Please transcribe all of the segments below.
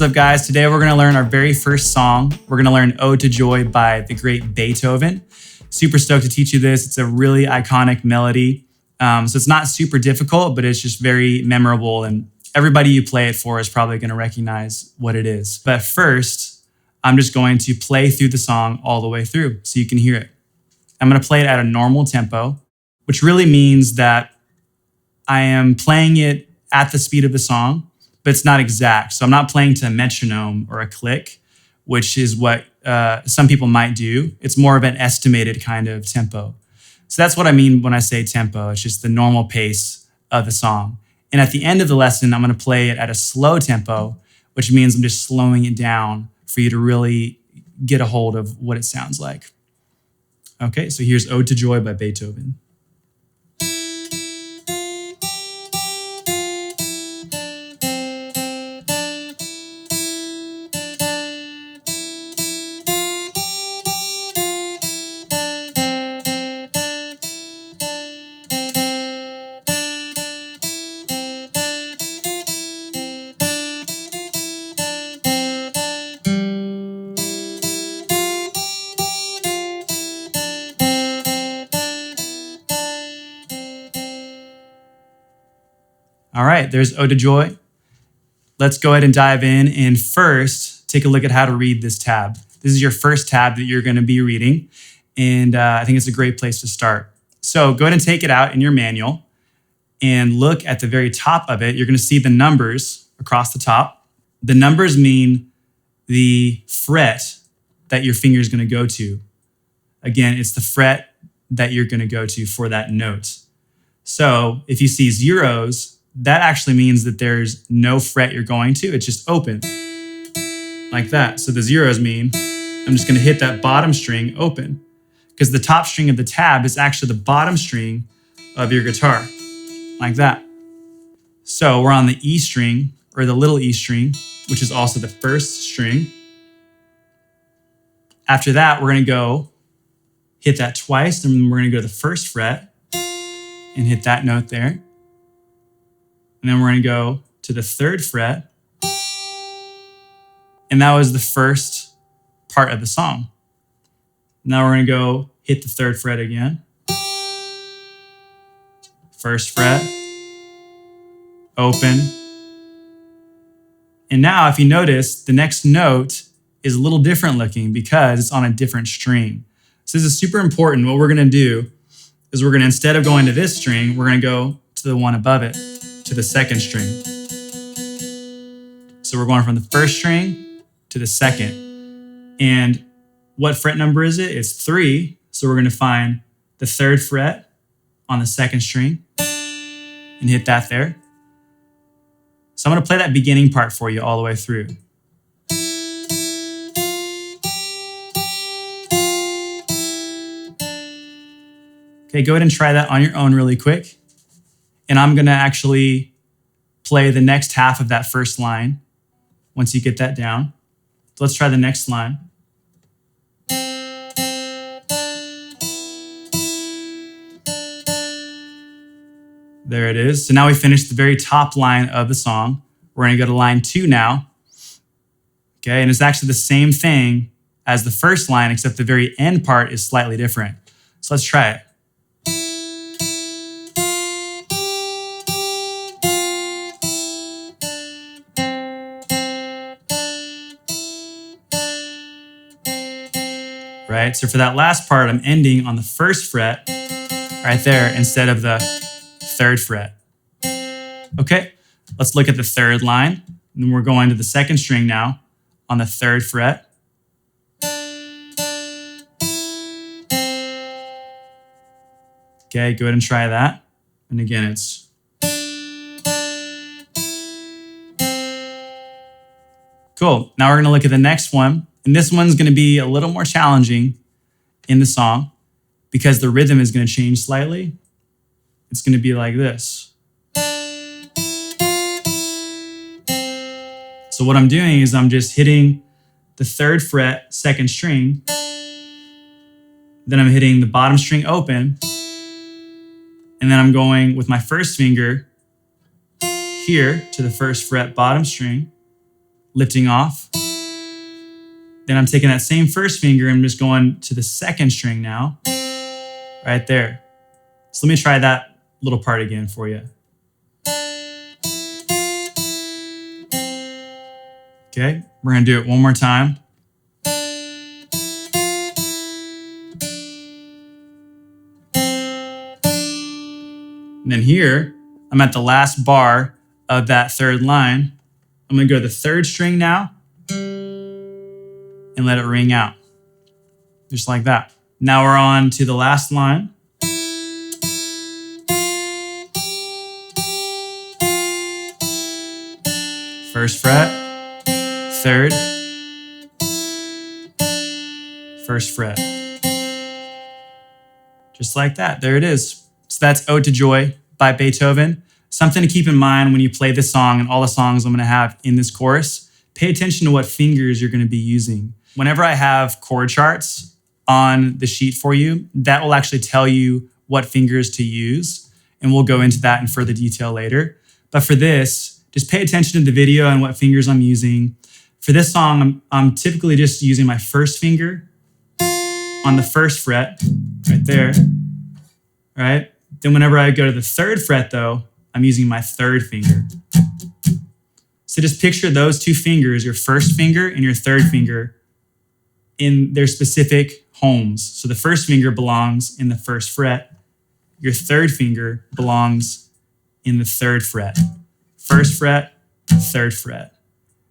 up, guys? Today we're going to learn our very first song. We're going to learn Ode to Joy by the great Beethoven. Super stoked to teach you this. It's a really iconic melody. So it's not super difficult, but it's just very memorable, and everybody you play it for is probably going to recognize what it is. But first, I'm just going to play through the song all the way through so you can hear it. I'm going to play it at a normal tempo, which really means that I am playing it at the speed of the song, but it's not exact. So I'm not playing to a metronome or a click, which is what some people might do. It's more of an estimated kind of tempo. So that's what I mean when I say tempo. It's just the normal pace of the song. And at the end of the lesson, I'm going to play it at a slow tempo, which means I'm just slowing it down for you to really get a hold of what it sounds like. Okay, so here's Ode to Joy by Beethoven. All right, there's Ode to Joy. Let's go ahead and dive in. And first, take a look at how to read this tab. This is your first tab that you're going to be reading. And I think it's a great place to start. So go ahead and take it out in your manual and look at the very top of it. You're going to see the numbers across the top. The numbers mean the fret that your finger is going to go to. Again, it's the fret that you're going to go to for that note. So if you see zeros, that actually means that there's no fret you're going to. It's just open, like that. So the zeros mean I'm just going to hit that bottom string open, because the top string of the tab is actually the bottom string of your guitar, like that. So we're on the E string, or the little E string, which is also the first string. After that, we're going to go hit that twice, and we're going to go to the first fret and hit that note there. And then we're going to go to the third fret. And that was the first part of the song. Now we're going to go hit the third fret again. First fret, open. And now if you notice, the next note is a little different looking because it's on a different string. So this is super important. What we're going to do is we're going to, instead of going to this string, we're going to go to the one above it, to the second string. So we're going from the first string to the second. And what fret number is it? It's 3. So we're going to find the third fret on the second string and hit that there. So I'm going to play that beginning part for you all the way through. Okay, go ahead and try that on your own really quick. And I'm going to actually play the next half of that first line once you get that down. So let's try the next line. There it is. So now we finished the very top line of the song. We're going to go to line 2 now. Okay, and it's actually the same thing as the first line, except the very end part is slightly different. So let's try it. Right? So for that last part, I'm ending on the first fret right there instead of the third fret. Okay, let's look at the third line. And we're going to the second string now on the third fret. Okay, go ahead and try that. And again, it's cool. Now we're going to look at the next one. And this one's going to be a little more challenging in the song because the rhythm is going to change slightly. It's going to be like this. So what I'm doing is I'm just hitting the third fret, second string. Then I'm hitting the bottom string open. And then I'm going with my first finger here to the first fret, bottom string. lifting off. Then I'm taking that same first finger and I'm just going to the second string now, right there. So let me try that little part again for you. Okay, we're gonna do it one more time. And then here, I'm at the last bar of that third line. I'm gonna go to the third string now and let it ring out, just like that. Now we're on to the last line. First fret, third, first fret. Just like that, there it is. So that's Ode to Joy by Beethoven. Something to keep in mind when you play this song and all the songs I'm gonna have in this course, pay attention to what fingers you're gonna be using. Whenever I have chord charts on the sheet for you, that will actually tell you what fingers to use, and we'll go into that in further detail later. But for this, just pay attention to the video and what fingers I'm using. For this song, I'm typically just using my first finger on the first fret, right there, right? Then whenever I go to the third fret though, I'm using my third finger. So just picture those two fingers, your first finger and your third finger, in their specific homes. So the first finger belongs in the first fret. Your third finger belongs in the third fret. First fret, third fret.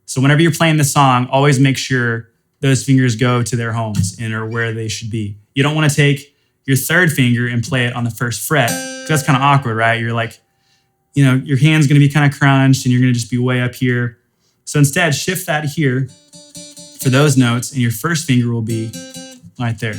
So whenever you're playing the song, always make sure those fingers go to their homes and are where they should be. You don't want to take your third finger and play it on the first fret, because that's kind of awkward, right? You're like, your hand's going to be kind of crunched and you're going to just be way up here. So instead, shift that here for those notes, and your first finger will be right there.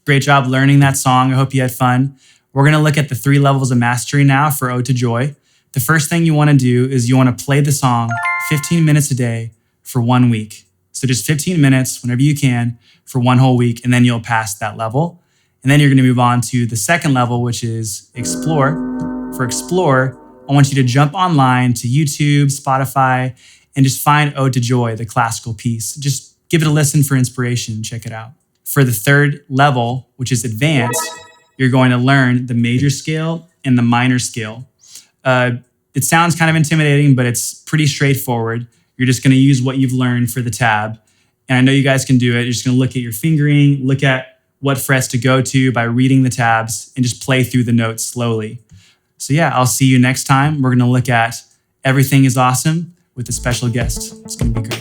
Great job learning that song. I hope you had fun. We're going to look at the 3 levels of mastery now for Ode to Joy. The first thing you want to do is you want to play the song 15 minutes a day for 1 week. So just 15 minutes whenever you can for 1 whole week, and then you'll pass that level. And then you're going to move on to the second level, which is Explore. For Explore, I want you to jump online to YouTube, Spotify, and just find Ode to Joy, the classical piece. Just give it a listen for inspiration. Check it out. For the third level, which is Advanced, you're going to learn the major scale and the minor scale. It sounds kind of intimidating, but it's pretty straightforward. You're just going to use what you've learned for the tab. And I know you guys can do it. You're just going to look at your fingering, look at what frets to go to by reading the tabs, and just play through the notes slowly. So yeah, I'll see you next time. We're going to look at Everything is Awesome with a special guest. It's going to be great.